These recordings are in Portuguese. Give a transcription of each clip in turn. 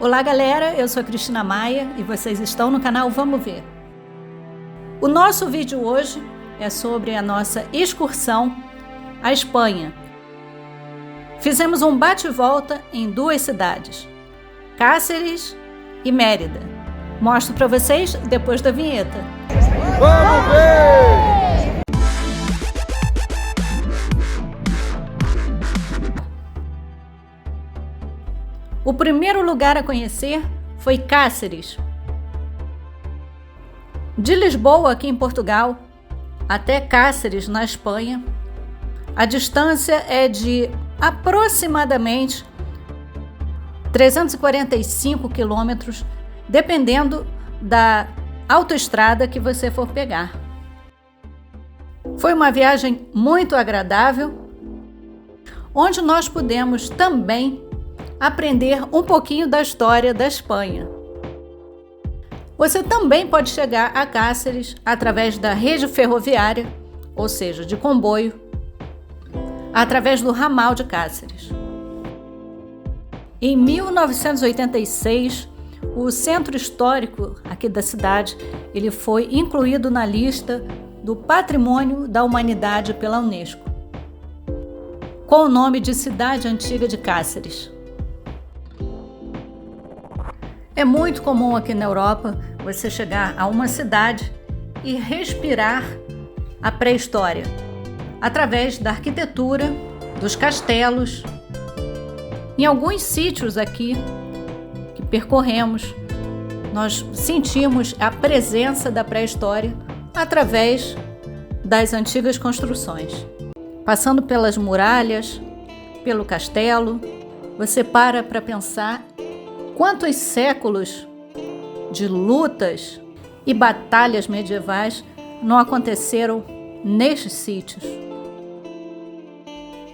Olá galera, eu sou a Cristina Maia e vocês estão no canal Vamos Ver. O nosso vídeo hoje é sobre a nossa excursão à Espanha. Fizemos um bate-volta em duas cidades, Cáceres e Mérida. Mostro para vocês depois da vinheta. Vamos ver! O primeiro lugar a conhecer foi Cáceres. De Lisboa, aqui em Portugal, até Cáceres, na Espanha, a distância é de aproximadamente 345 quilômetros, dependendo da autoestrada que você for pegar. Foi uma viagem muito agradável, onde nós pudemos também aprender um pouquinho da história da Espanha. Você também pode chegar a Cáceres através da rede ferroviária, ou seja, de comboio, através do ramal de Cáceres. Em 1986, o centro histórico aqui da cidade, ele foi incluído na lista do Patrimônio da Humanidade pela Unesco, com o nome de Cidade Antiga de Cáceres. É muito comum aqui na Europa você chegar a uma cidade e respirar a pré-história através da arquitetura, dos castelos. Em alguns sítios aqui que percorremos, nós sentimos a presença da pré-história através das antigas construções. Passando pelas muralhas, pelo castelo, você para pensar quantos séculos de lutas e batalhas medievais não aconteceram nestes sítios.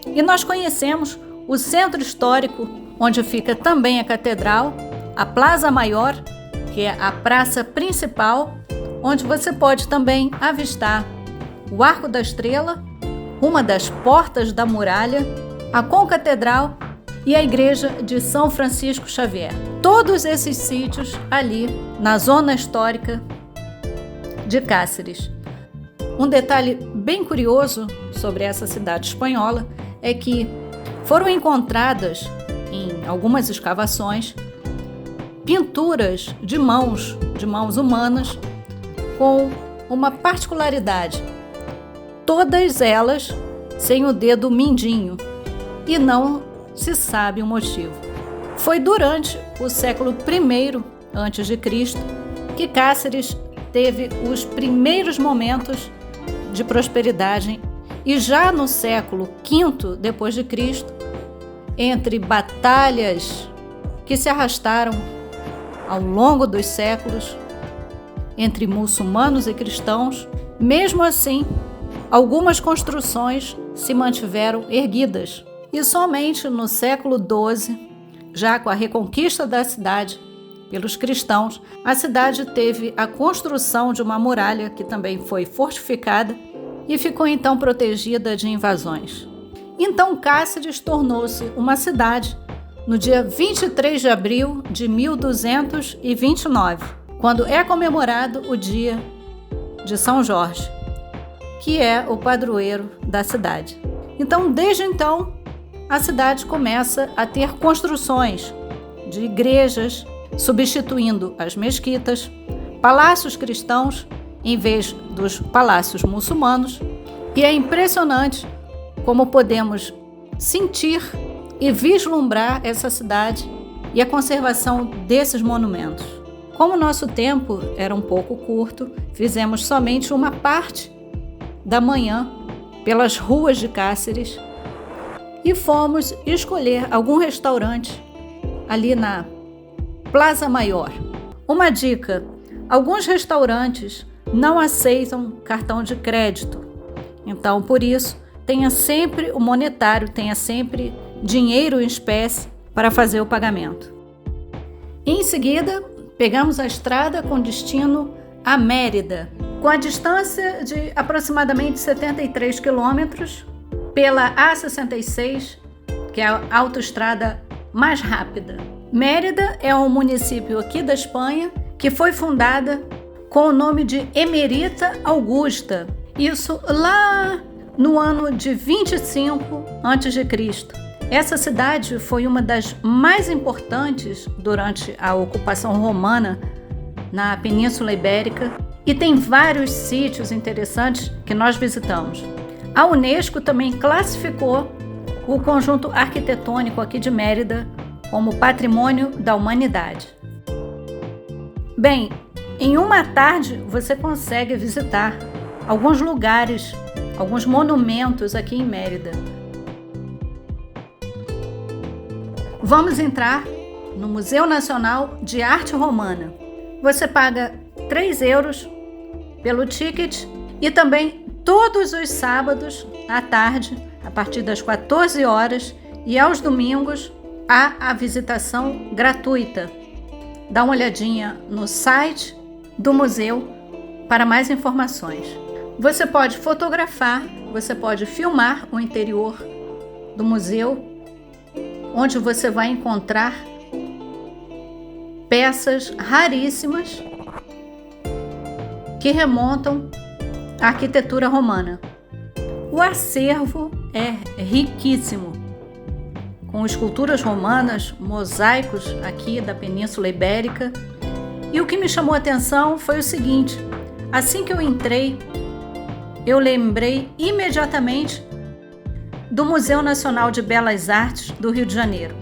E nós conhecemos o centro histórico, onde fica também a catedral, a Plaza Maior, que é a praça principal, onde você pode também avistar o Arco da Estrela, uma das portas da muralha, a concatedral e a igreja de São Francisco Xavier. Todos esses sítios ali na zona histórica de Cáceres. Um detalhe bem curioso sobre essa cidade espanhola é que foram encontradas em algumas escavações pinturas de mãos humanas com uma particularidade. Todas elas sem o dedo mindinho e não se sabe o motivo. Foi durante o século I a.C. que Cáceres teve os primeiros momentos de prosperidade e já no século V d.C., entre batalhas que se arrastaram ao longo dos séculos entre muçulmanos e cristãos, mesmo assim, algumas construções se mantiveram erguidas. E somente no século XII, já com a reconquista da cidade pelos cristãos, a cidade teve a construção de uma muralha que também foi fortificada e ficou então protegida de invasões. Então Cáceres tornou-se uma cidade no dia 23 de abril de 1229, quando é comemorado o dia de São Jorge, que é o padroeiro da cidade. Então, desde então, a cidade começa a ter construções de igrejas, substituindo as mesquitas, palácios cristãos em vez dos palácios muçulmanos, e é impressionante como podemos sentir e vislumbrar essa cidade e a conservação desses monumentos. Como o nosso tempo era um pouco curto, fizemos somente uma parte da manhã pelas ruas de Cáceres e fomos escolher algum restaurante ali na Plaza Maior. Uma dica: alguns restaurantes não aceitam cartão de crédito, então por isso tenha sempre o monetário, tenha sempre dinheiro em espécie para fazer o pagamento. Em seguida, pegamos a estrada com destino a Mérida, com a distância de aproximadamente 73 quilômetros, pela A66, que é a autoestrada mais rápida. Mérida é um município aqui da Espanha que foi fundada com o nome de Emerita Augusta, isso lá no ano de 25 a.C. Essa cidade foi uma das mais importantes durante a ocupação romana na Península Ibérica e tem vários sítios interessantes que nós visitamos. A Unesco também classificou o conjunto arquitetônico aqui de Mérida como Patrimônio da Humanidade. Bem, em uma tarde você consegue visitar alguns lugares, alguns monumentos aqui em Mérida. Vamos entrar no Museu Nacional de Arte Romana. Você paga 3 euros pelo ticket e também todos os sábados à tarde, a partir das 14 horas e aos domingos, há a visitação gratuita. Dá uma olhadinha no site do museu para mais informações. Você pode fotografar, você pode filmar o interior do museu, onde você vai encontrar peças raríssimas que remontam à arquitetura romana. O acervo é riquíssimo, com esculturas romanas, mosaicos aqui da Península Ibérica. E o que me chamou a atenção foi o seguinte: assim que eu entrei, eu lembrei imediatamente do Museu Nacional de Belas Artes do Rio de Janeiro,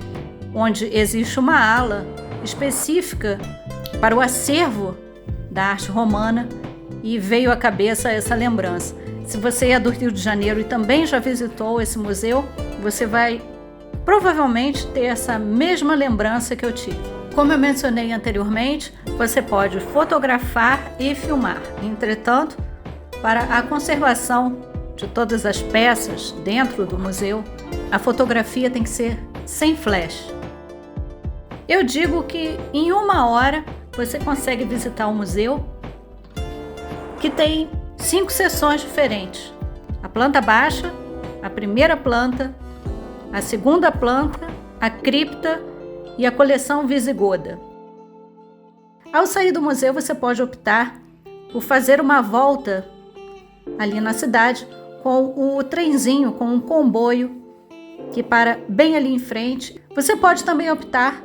onde existe uma ala específica para o acervo da arte romana, e veio à cabeça essa lembrança. Se você é do Rio de Janeiro e também já visitou esse museu, você vai provavelmente ter essa mesma lembrança que eu tive. Como eu mencionei anteriormente, você pode fotografar e filmar. Entretanto, para a conservação de todas as peças dentro do museu, a fotografia tem que ser sem flash. Eu digo que em 1 hora você consegue visitar o museu, que tem 5 seções diferentes: a planta baixa, a primeira planta, a segunda planta, a cripta e a coleção visigoda. Ao sair do museu, você pode optar por fazer uma volta ali na cidade com o trenzinho, com um comboio que para bem ali em frente. Você pode também optar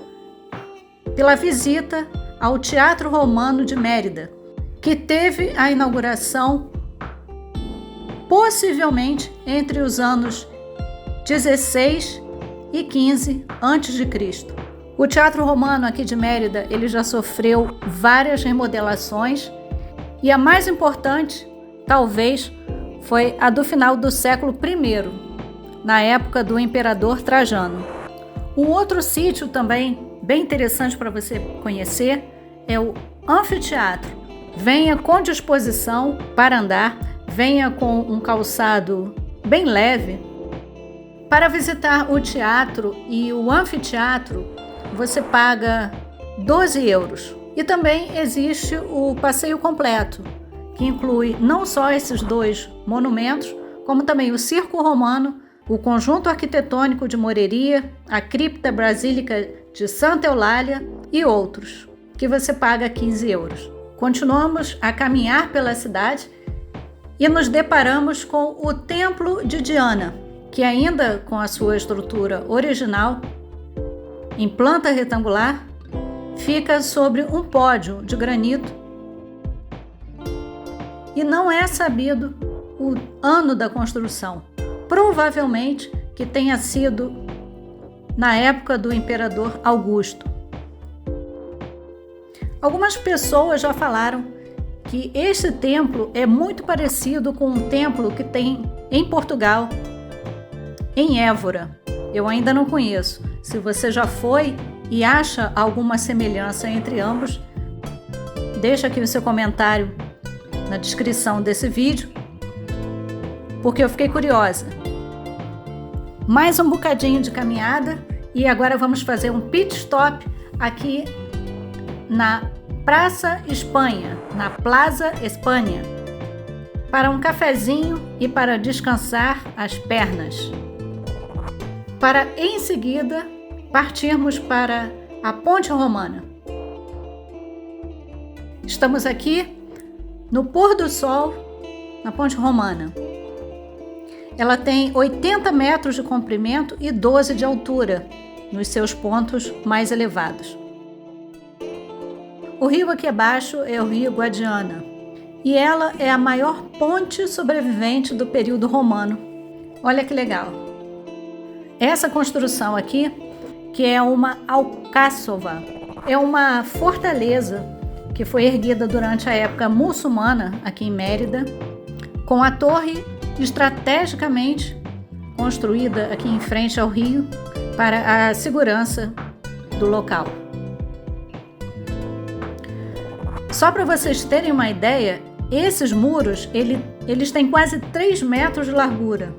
pela visita ao Teatro Romano de Mérida, que teve a inauguração possivelmente entre os anos 16 e 15 a.C. O Teatro Romano aqui de Mérida, ele já sofreu várias remodelações e a mais importante, talvez, foi a do final do século I, na época do imperador Trajano. Um outro sítio também bem interessante para você conhecer é o anfiteatro. Venha com disposição para andar, venha com um calçado bem leve. Para visitar o teatro e o anfiteatro, você paga 12 euros. E também existe o passeio completo, que inclui não só esses 2 monumentos, como também o Circo Romano, o conjunto arquitetônico de Moreria, a cripta basílica de Santa Eulália e outros, que você paga 15 euros. Continuamos a caminhar pela cidade e nos deparamos com o Templo de Diana, que ainda com a sua estrutura original, em planta retangular, fica sobre um pódio de granito e não é sabido o ano da construção. Provavelmente que tenha sido na época do imperador Augusto. Algumas pessoas já falaram que este templo é muito parecido com um templo que tem em Portugal, em Évora. Eu ainda não conheço. Se você já foi e acha alguma semelhança entre ambos, deixa aqui o seu comentário na descrição desse vídeo, porque eu fiquei curiosa. Mais um bocadinho de caminhada e agora vamos fazer um pit stop aqui na Praça Espanha, na Plaza Espanha, para um cafezinho e para descansar as pernas. Para em seguida partirmos para a Ponte Romana. Estamos aqui no pôr do sol na Ponte Romana. Ela tem 80 metros de comprimento e 12 de altura nos seus pontos mais elevados. O rio aqui abaixo é o rio Guadiana e ela é a maior ponte sobrevivente do período romano. Olha que legal! Essa construção aqui, que é uma alcáçova, é uma fortaleza que foi erguida durante a época muçulmana aqui em Mérida, com a torre estrategicamente construída aqui em frente ao rio para a segurança do local. Só para vocês terem uma ideia, esses muros eles têm quase 3 metros de largura.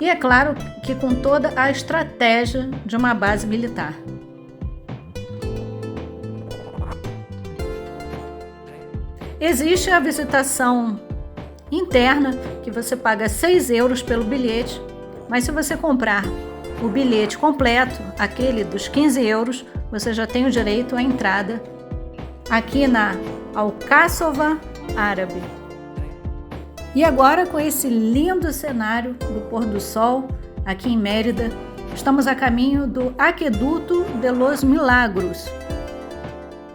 E é claro que com toda a estratégia de uma base militar. Existe a visitação interna, que você paga 6 euros pelo bilhete, mas se você comprar o bilhete completo, aquele dos 15 euros, você já tem o direito à entrada aqui na Alcáçova Árabe. E agora, com esse lindo cenário do pôr do sol aqui em Mérida, estamos a caminho do Aqueduto de los Milagros,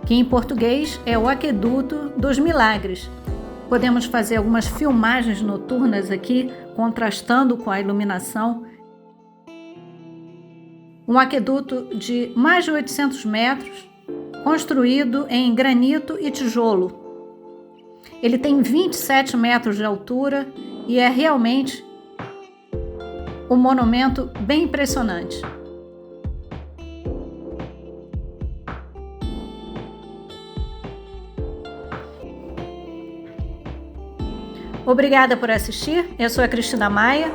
que em português é o Aqueduto dos Milagres. Podemos fazer algumas filmagens noturnas aqui, contrastando com a iluminação. Um aqueduto de mais de 800 metros, construído em granito e tijolo. Ele tem 27 metros de altura e é realmente um monumento bem impressionante. Obrigada por assistir, eu sou a Cristina Maia.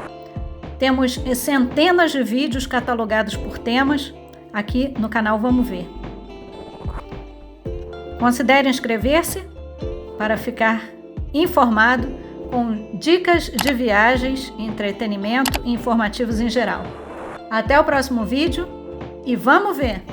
Temos centenas de vídeos catalogados por temas aqui no canal Vamos Ver. Considere inscrever-se para ficar informado com dicas de viagens, entretenimento e informativos em geral. Até o próximo vídeo e vamos ver!